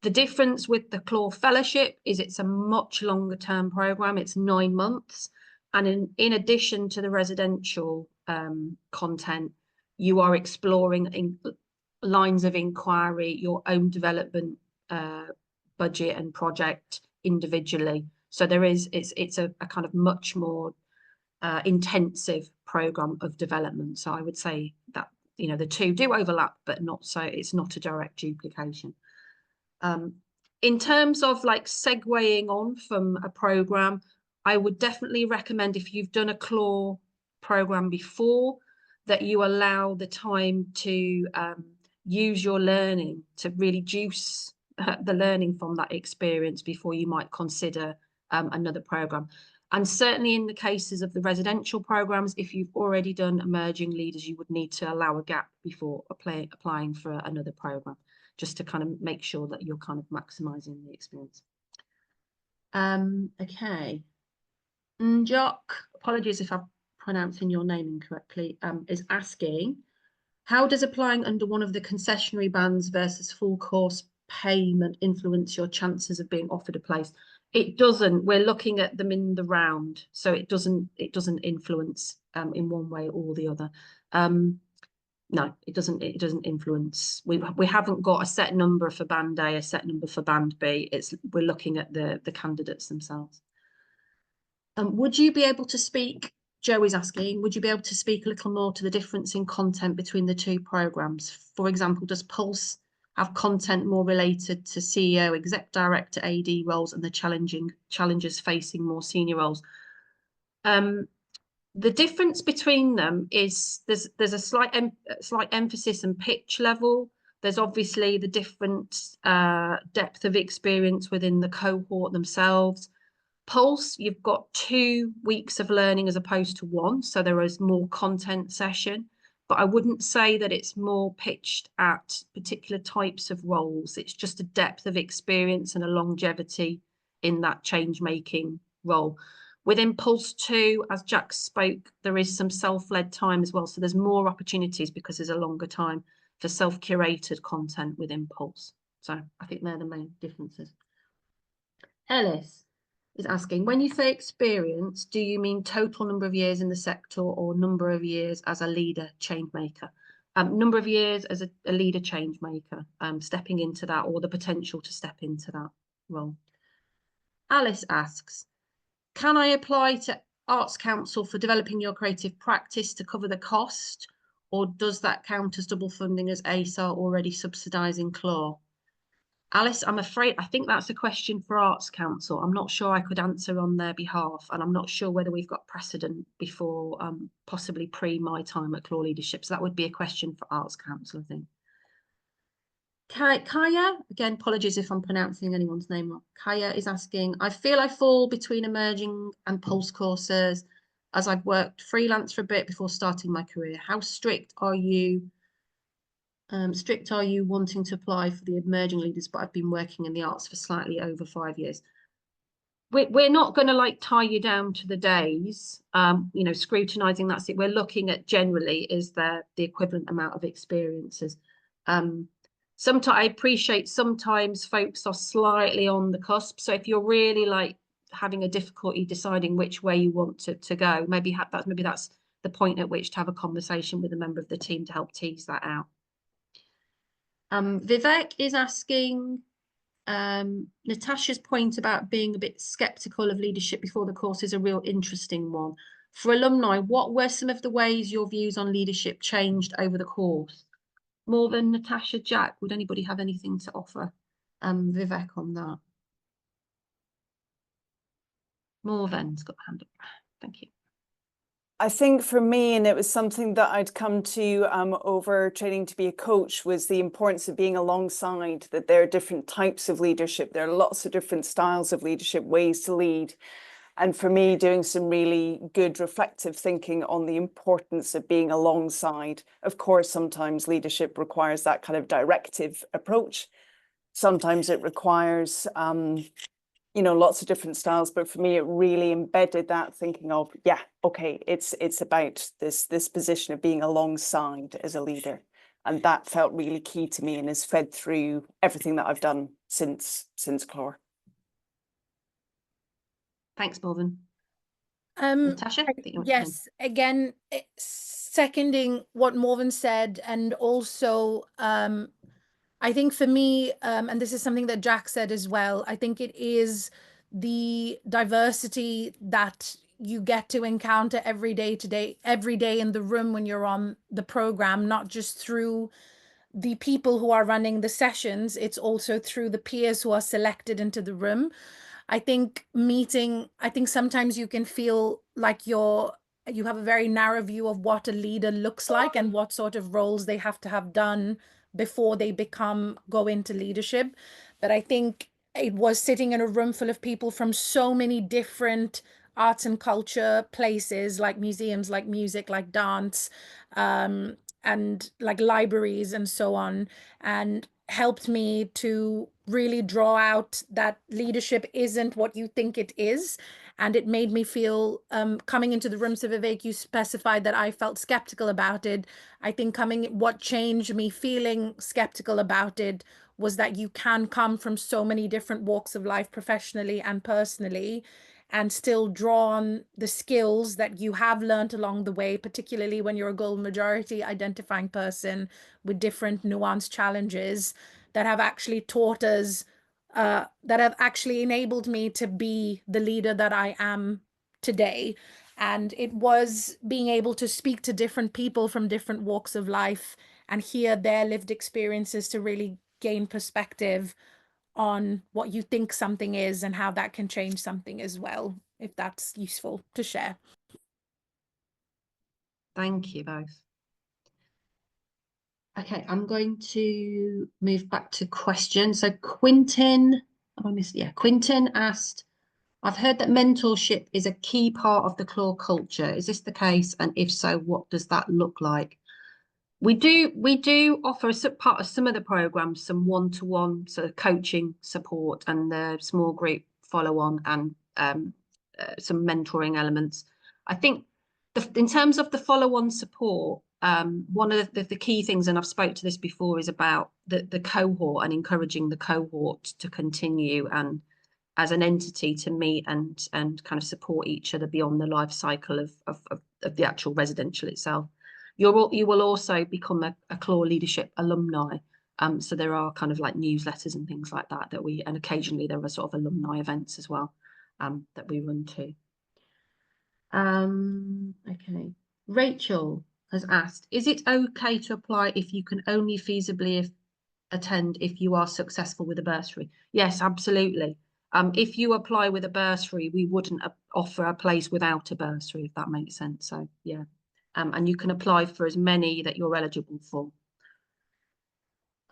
The difference with the Clore Fellowship is it's a much longer term program. It's 9 months, and in addition to the residential content, you are exploring lines of inquiry, your own development budget and project individually. So it's a kind of much more intensive program of development. So I would say that, you know, the two do overlap, but not so, it's not a direct duplication. In terms of like segueing on from a program, I would definitely recommend, if you've done a Clore program before, that you allow the time to use your learning to really juice the learning from that experience before you might consider another program. And certainly in the cases of the residential programs, if you've already done emerging leaders, you would need to allow a gap before applying for another program, just to kind of make sure that you're kind of maximizing the experience. Okay. Jock, apologies if I'm pronouncing your name incorrectly, is asking, how does applying under one of the concessionary bands versus full course payment influence your chances of being offered a place? It doesn't. We're looking at them in the round, so it doesn't influence in one way or the other. No, it doesn't influence. We haven't got a set number for band A, a set number for band B. We're looking at the candidates themselves. Would you be able to speak, Joe is asking, would you be able to speak a little more to the difference in content between the two programs? For example, does Pulse have content more related to CEO, exec director, AD roles, and the challenges facing more senior roles? The difference between them is there's a slight emphasis and pitch level. There's obviously the different depth of experience within the cohort themselves. Pulse, you've got 2 weeks of learning as opposed to 1, so there is more content session, but I wouldn't say that it's more pitched at particular types of roles. It's just a depth of experience and a longevity in that change-making role. Within Pulse 2, as Jack spoke, there is some self-led time as well, so there's more opportunities because there's a longer time for self-curated content within Pulse. So I think they're the main differences. Ellis is asking, when you say experience, do you mean total number of years in the sector or number of years as a leader change maker? Number of years as a leader change maker, stepping into that, or the potential to step into that role. Alice asks, can I apply to Arts Council for developing your creative practice to cover the cost, or does that count as double funding as ASAR already subsidising Clore? Alice, I'm afraid, I think that's a question for Arts Council. I'm not sure I could answer on their behalf, and I'm not sure whether we've got precedent before, possibly pre my time at Clore Leadership. So that would be a question for Arts Council, I think. Kaya, again, apologies if I'm pronouncing anyone's name wrong. Kaya is asking, I feel I fall between emerging and Pulse courses as I've worked freelance for a bit before starting my career. How strict are you wanting to apply for the emerging leaders, but I've been working in the arts for slightly over 5 years? We're not going to like tie you down to the days, you know, scrutinizing. That's it. We're looking at generally is there the equivalent amount of experiences. Sometimes I appreciate sometimes folks are slightly on the cusp. So if you're really like having a difficulty deciding which way you want to go, maybe that's the point at which to have a conversation with a member of the team to help tease that out. Vivek is asking, Natasha's point about being a bit skeptical of leadership before the course is a real interesting one. For alumni, what were some of the ways your views on leadership changed over the course? More than Natasha, Jack, would anybody have anything to offer Vivek on that? Morven's got a hand up. Thank you. I think for me, and it was something that I'd come to over training to be a coach, was the importance of being alongside, that there are different types of leadership. There are lots of different styles of leadership, ways to lead. And for me, doing some really good reflective thinking on the importance of being alongside. Of course, sometimes leadership requires that kind of directive approach. Sometimes it requires you know, lots of different styles, but for me, it really embedded that thinking of, yeah, okay, it's about this position of being alongside as a leader. And that felt really key to me and has fed through everything that I've done since Clore. Thanks, Morven. Natasha? I think you want to Yes, again, seconding what Morven said, and also I think for me, and this is something that Jack said as well, I think it is the diversity that you get to encounter every day in the room when you're on the program, not just through the people who are running the sessions, it's also through the peers who are selected into the room. I think sometimes you can feel like you have a very narrow view of what a leader looks like and what sort of roles they have to have done before they go into leadership. But I think it was sitting in a room full of people from so many different arts and culture places, like museums, like music, like dance, and like libraries and so on, and helped me to really draw out that leadership isn't what you think it is. And it made me feel, coming into the room, so Vivek, you specified that I felt skeptical about it. I think what changed me feeling skeptical about it was that you can come from so many different walks of life, professionally and personally, and still draw on the skills that you have learned along the way, particularly when you're a goal majority identifying person with different nuanced challenges that have actually taught us, that have actually enabled me to be the leader that I am today. And it was being able to speak to different people from different walks of life and hear their lived experiences to really gain perspective on what you think something is and how that can change something as well, if that's useful to share. Thank you both. Okay, I'm going to move back to questions. So Quintin, Quintin asked, I've heard that mentorship is a key part of the Clore culture. Is this the case? And if so, what does that look like? We do offer, as part of some of the programs, some one-to-one sort of coaching support and the small group follow-on and some mentoring elements. I think in terms of the follow-on support, one of the key things, and I've spoke to this before, is about the cohort and encouraging the cohort to continue and as an entity to meet and kind of support each other beyond the life cycle of the actual residential itself. You will also become a Clore leadership alumni. So there are kind of like newsletters and things like that and occasionally there are sort of alumni events as well that we run to. Okay. Rachel has asked, is it okay to apply if you can only feasibly attend if you are successful with a bursary? Yes, absolutely. If you apply with a bursary, we wouldn't offer a place without a bursary, if that makes sense. So yeah. And you can apply for as many that you're eligible for.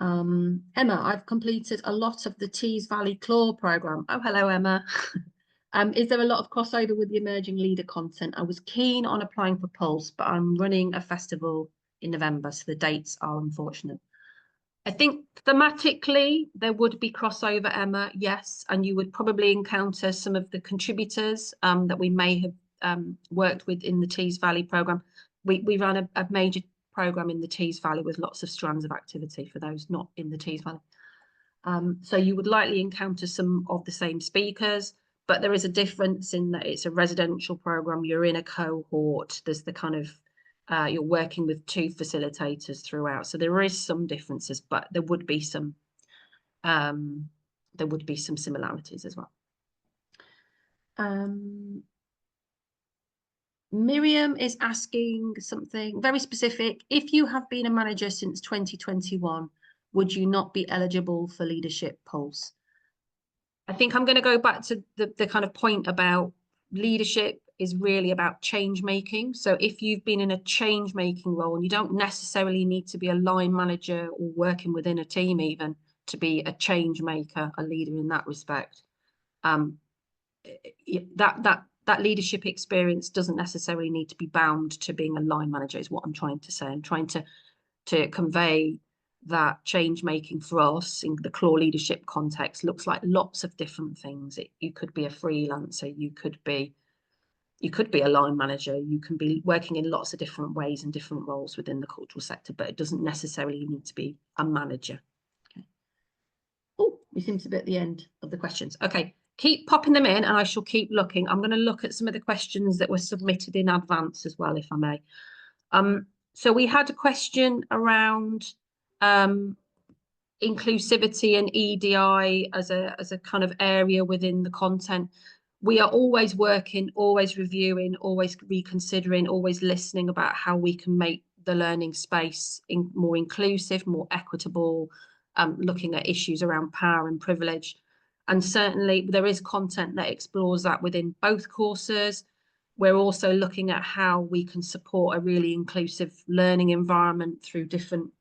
Emma, I've completed a lot of the Tees Valley Clore program. Oh, hello, Emma. Is there a lot of crossover with the emerging leader content? I was keen on applying for Pulse, but I'm running a festival in November, so the dates are unfortunate. I think thematically there would be crossover, Emma, yes, and you would probably encounter some of the contributors that we may have worked with in the Tees Valley program. We ran a major program in the Tees Valley with lots of strands of activity for those not in the Tees Valley. So you would likely encounter some of the same speakers, but there is a difference in that it's a residential program. You're in a cohort. There's the kind of you're working with two facilitators throughout, so there is some differences, but there would be some similarities as well. Miriam is asking something very specific. If you have been a manager since 2021, would you not be eligible for Leadership Pulse? I think I'm going to go back to the kind of point about leadership is really about change making. So if you've been in a change making role, and you don't necessarily need to be a line manager or working within a team even to be a change maker, a leader in that respect, that leadership experience doesn't necessarily need to be bound to being a line manager, is what I'm trying to say. I'm trying to convey that change making for us in the Clore leadership context looks like lots of different things. You could be a freelancer, you could be a line manager, you can be working in lots of different ways and different roles within the cultural sector, but it doesn't necessarily need to be a manager. Okay. Oh, we seem to be at the end of the questions. Okay, keep popping them in and I shall keep looking. I'm going to look at some of the questions that were submitted in advance as well, if I may. So we had a question around inclusivity and EDI as a kind of area within the content. We are always working, always reviewing, always reconsidering, always listening about how we can make the learning space more inclusive, more equitable, looking at issues around power and privilege. And certainly there is content that explores that within both courses. We're also looking at how we can support a really inclusive learning environment through different,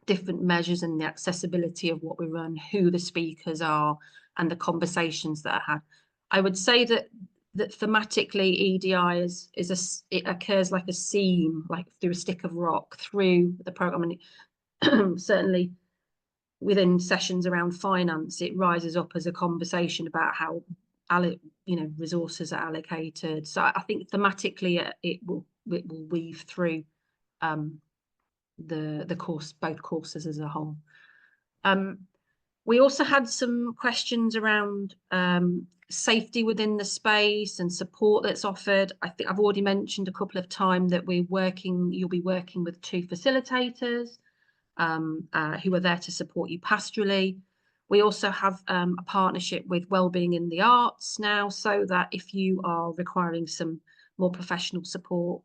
different measures and the accessibility of what we run, who the speakers are, and the conversations that are had. I would say that thematically EDI it occurs like a seam, like through a stick of rock through the program, and certainly within sessions around finance, it rises up as a conversation about how resources are allocated. So I think thematically it will weave through the course, both courses as a whole. We also had some questions around safety within the space and support that's offered. I think I've already mentioned a couple of times that you'll be working with 2 facilitators who are there to support you pastorally. We also have a partnership with Wellbeing in the Arts now, so that if you are requiring some more professional support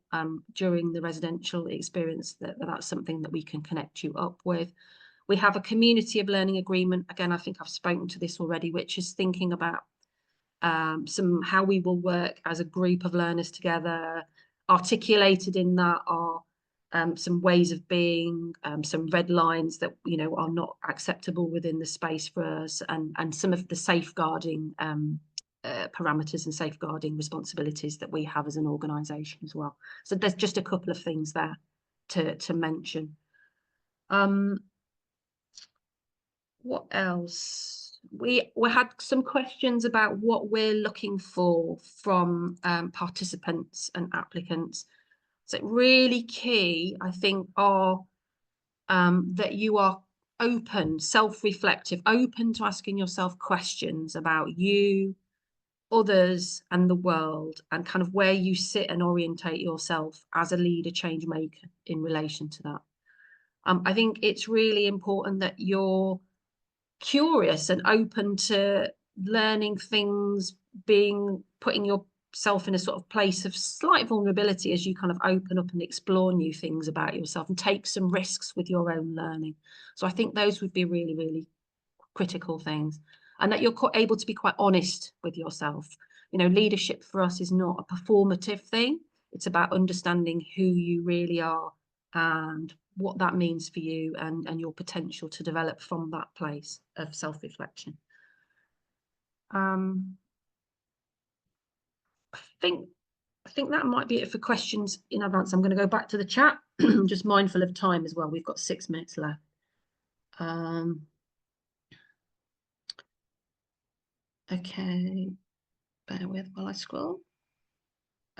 during the residential experience, that's something that we can connect you up with. We have a community of learning agreement. Again, I think I've spoken to this already, which is thinking about how we will work as a group of learners together. Articulated in that are some ways of being, some red lines that are not acceptable within the space for us, and some of the safeguarding parameters and safeguarding responsibilities that we have as an organisation as well. So there's just a couple of things there to mention. What else? We had some questions about what we're looking for from participants and applicants. So really key, I think, are that you are open, self-reflective, open to asking yourself questions about you, others, and the world, and kind of where you sit and orientate yourself as a leader, change maker in relation to that. I think it's really important that you're curious and open to learning things, putting yourself in a sort of place of slight vulnerability as you kind of open up and explore new things about yourself and take some risks with your own learning. So I think those would be really, really critical things, and that you're able to be quite honest with yourself. Leadership for us is not a performative thing. It's about understanding who you really are and what that means for you, and your potential to develop from that place of self-reflection. I think that might be it for questions in advance. I'm going to go back to the chat. Just mindful of time as well. We've got 6 minutes left. Okay, bear with while I scroll.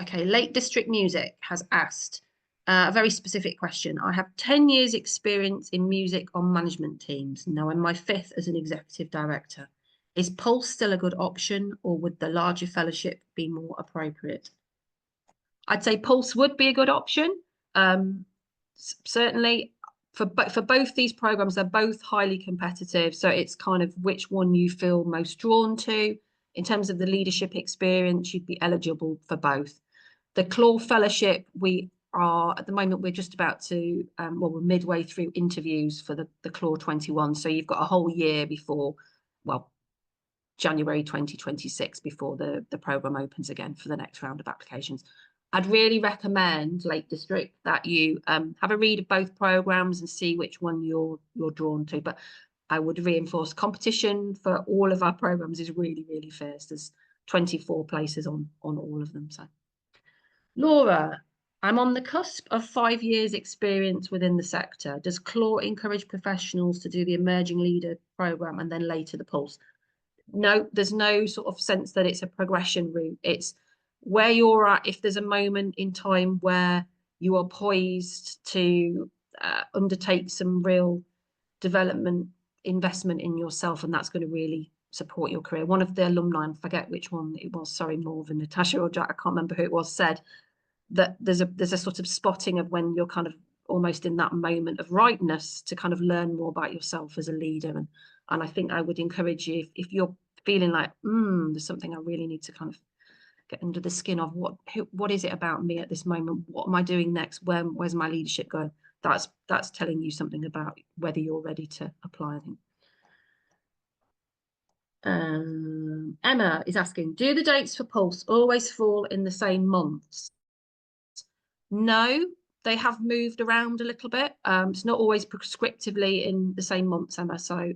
Okay, Lake District Music has asked a very specific question. I have 10 years experience in music on management teams. Now I'm my 5th as an executive director. Is Pulse still a good option, or would the larger fellowship be more appropriate? I'd say Pulse would be a good option. Certainly for both these programs, they're both highly competitive. So it's kind of which one you feel most drawn to. In terms of the leadership experience, you'd be eligible for both. The Clore Fellowship, we are at the moment, we're just about to, we're midway through interviews for the Clore 21. So you've got a whole year before, January 2026, before the programme opens again for the next round of applications. I'd really recommend Lake District that you have a read of both programmes and see which one you're drawn to. But I would reinforce competition for all of our programmes is really, really fierce. There's 24 places on all of them. So, Laura, I'm on the cusp of 5 years experience within the sector. Does Clore encourage professionals to do the emerging leader program and then later the pulse? No, there's no sort of sense that it's a progression route. It's where you're at. If there's a moment in time where you are poised to undertake some real development investment in yourself, and that's going to really support your career. One of the alumni, I forget which one it was, sorry, more than Natasha or Jack, I can't remember who it was, said that there's a sort of spotting of when you're kind of almost in that moment of rightness to kind of learn more about yourself as a leader. And I think I would encourage you, if you're feeling like, there's something I really need to kind of get under the skin of, what is it about me at this moment? What am I doing next? Where's my leadership going? That's telling you something about whether you're ready to apply, I think. Emma is asking, do the dates for Pulse always fall in the same months? No, they have moved around a little bit. It's not always prescriptively in the same months, Emma. So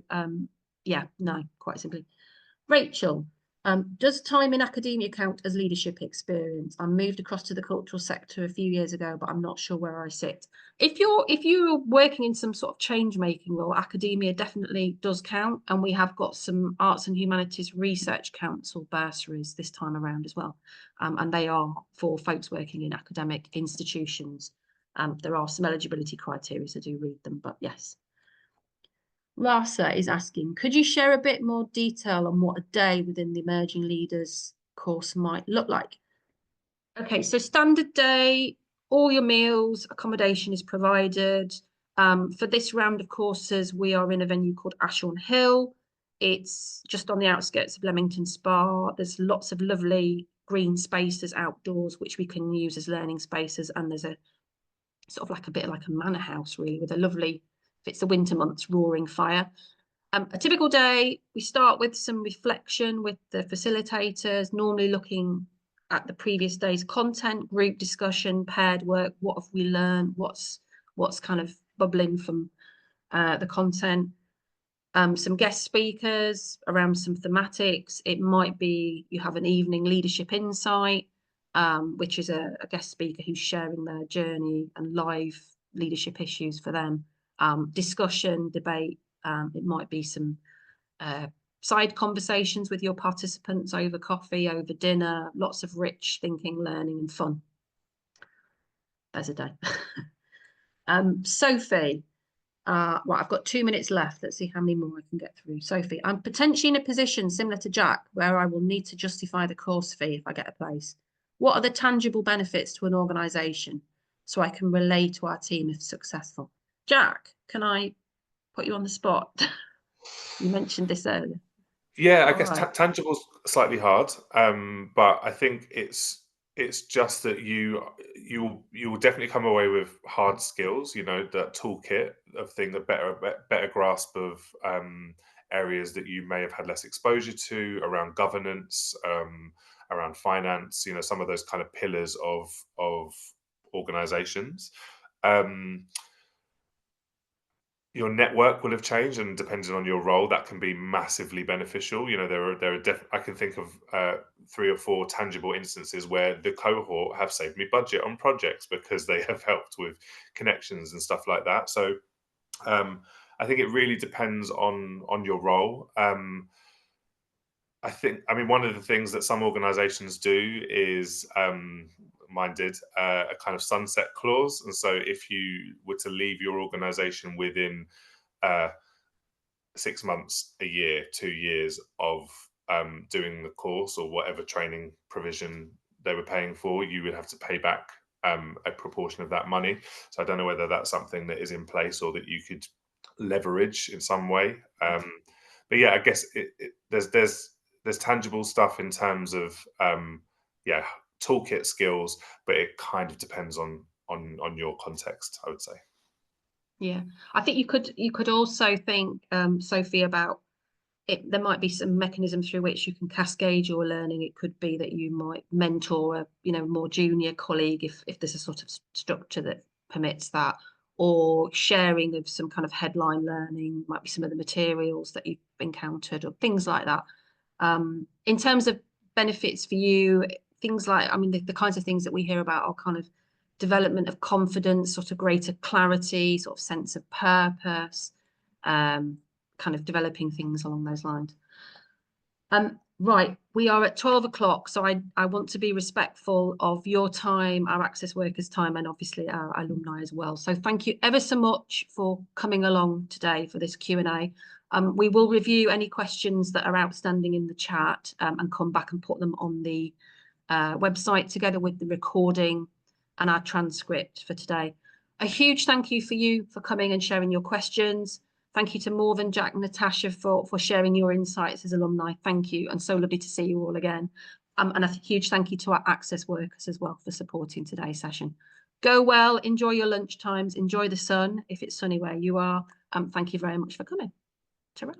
yeah, no, quite simply. Rachel, does time in academia count as leadership experience? I moved across to the cultural sector a few years ago, but I'm not sure where I sit. If you're working in some sort of change making role, academia definitely does count, and we have got some Arts and Humanities Research Council bursaries this time around as well, and they are for folks working in academic institutions. There are some eligibility criteria, so do read them, but yes. Rasa is asking, could you share a bit more detail on what a day within the Emerging Leaders course might look like? Okay, so standard day, all your meals, accommodation is provided. For this round of courses, we are in a venue called Ashbourne Hill. It's just on the outskirts of Leamington Spa. There's lots of lovely green spaces outdoors, which we can use as learning spaces. And there's a sort of like a bit like a manor house, really, with a lovely, if it's the winter months, roaring fire. A typical day, we start with some reflection with the facilitators, normally looking at the previous day's content, group discussion, paired work. What have we learned? What's kind of bubbling from the content? Some guest speakers around some thematics. It might be you have an evening leadership insight, which is a guest speaker who's sharing their journey and live leadership issues for them. Discussion, debate. It might be some side conversations with your participants over coffee, over dinner, lots of rich thinking, learning and fun. There's a day. Sophie, well, I've got 2 minutes left. Let's see how many more I can get through. Sophie, I'm potentially in a position similar to Jack where I will need to justify the course fee if I get a place. What are the tangible benefits to an organisation so I can relay to our team if successful? Jack, can I put you on the spot? You mentioned this earlier. Yeah, I guess tangible's slightly hard, but I think it's just that you will definitely come away with hard skills. You know, that toolkit of thing, that better grasp of areas that you may have had less exposure to around governance, around finance. You know, some of those kind of pillars of organizations. Your network will have changed, and depending on your role, that can be massively beneficial. You know, there are I can think of 3 or 4 tangible instances where the cohort have saved me budget on projects because they have helped with connections and stuff like that. So I think it really depends on your role. I mean, one of the things that some organizations do is mine did a kind of sunset clause. And so if you were to leave your organization within 6 months, a year, 2 years of doing the course or whatever training provision they were paying for, you would have to pay back a proportion of that money. So I don't know whether that's something that is in place or that you could leverage in some way. But yeah, I guess there's tangible stuff in terms of toolkit skills, but it kind of depends on your context, I would say. Yeah, I think you could also think, Sophie, about it. There might be some mechanism through which you can cascade your learning. It could be that you might mentor a more junior colleague if there's a sort of structure that permits that, or sharing of some kind of headline learning, might be some of the materials that you've encountered or things like that. In terms of benefits for you, things like, I mean, the kinds of things that we hear about are kind of development of confidence, sort of greater clarity, sort of sense of purpose, kind of developing things along those lines. Right, we are at 12 o'clock, so I want to be respectful of your time, our Access workers' time, and obviously our alumni as well. So thank you ever so much for coming along today for this Q&A. We will review any questions that are outstanding in the chat and come back and put them on the website together with the recording and our transcript for today. A huge thank you for coming and sharing your questions. Thank you to Morven, Jack, and Natasha for sharing your insights as alumni. Thank you, and so lovely to see you all again. And a huge thank you to our Access workers as well for supporting today's session. Go well, enjoy your lunch times, enjoy the sun if it's sunny where you are. Thank you very much for coming. Ta-ra.